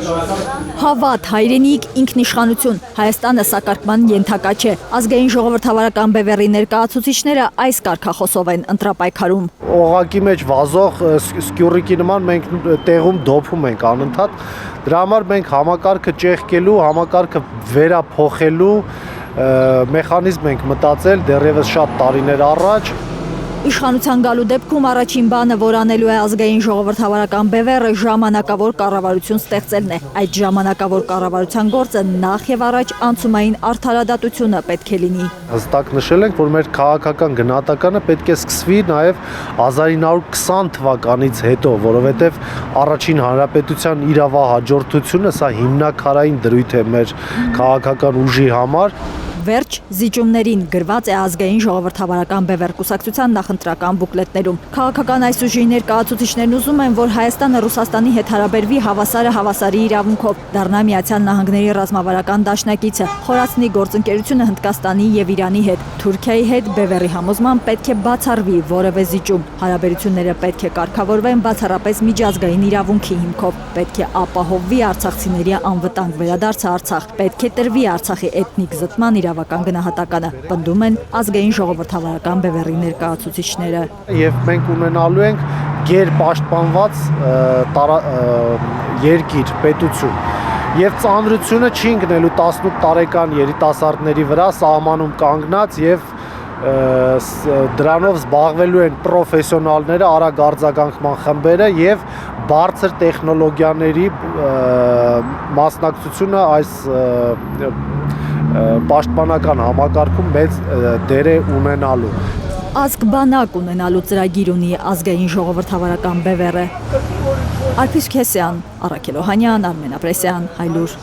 Հավատ, հայրենիք, ինքնիշխանություն, Հայաստանը սակարկման ենթակա չէ, ազգային ժողովրդավարական բևեռի ներկայացուցիչները այս կարգախոսով են ընտրապայքարում։ Օղակի մեջ վազող սկյուռիկի նման մենք տեղում դոփում ենք անընդհատ, դրա համար մենք համակարգը ճեղքելու, համակարգը վերափոխելու մեխանիզմ ենք մտածել դեռևս շատ տարիներ առաջ։ Իշխանության գալու դեպքում առաջին բանը, որ անելու է ազգային ժողովրդավարական բևեռը, ժամանակավոր կառավարություն ստեղծելն է։ Այդ ժամանակավոր կառավարության գործը նախ եւ առաջ անցումային արդարադատությունը պետք է լինի։ Հստակ նշել ենք, որ մեր քաղաքական գնահատականը պետք է սկսվի նաեւ 1920 թվականից հետո, որովհետեւ առաջին հանրապետության իրավահաջորդությունը սա հիմնակարային դրույթ է մեր քաղաքական ուժի համար։ Վերջ զիջումներին գրված է ազգային ժողովրդավարական բևեռ կուսակցության նախընտրական բուկլետներում։ Քաղաքական այս ուժի ներկայացուցիչներն ուզում են, որ Հայաստանը Ռուսաստանի հետ հարաբերվի հավասարը հավասարի իրավունքով, դառնա Միացյալ Նահանգների ռազմավարական դաշնակիցը, խորացնի գործընկերությունը Հնդկաստանի եւ Իրանի հետ։ Թուրքիայի հետ բևեռի համոզման պետք է բացառվի որևէ զիջում։ Հարաբերությունները պետք է կարգավորվեն բացառապես միջազգային իրավունքի հիմքով։ Պետք է ապահովվի արցախցիների անվտանգ վերադարձը Արցախ։ Պետք է տրվի Արցախի էթնիկ զտման իրավական գնահատականը, պնդում են ազգային ժողովրդավարական բևեռի ներկայացուցիչները։ Եվ մենք ունենալու ենք գերպաշտպանված երկիր, պետություն։ Եվ ծանրությունը չի ընկնելու 18 տարեկան երիտասարդների վրա սահմանում կանգնած եւ դրանով զբաղվելու են պրոֆեսիոնալները, արագ արձագանքման խմբերը եւ բարձր տեխնոլոգիաների մասնակցությունը այս պաշտպանական համակարգում մեծ դեր է ունենալու։ Ազգ բանակ ունենալու ծրագիր ունի ազգային ժողովրդավարական բևեռը։ Արփիս Քեսյան, Առաքել Օհանյան, Արմեն Ապրեսյան, Հայլուր։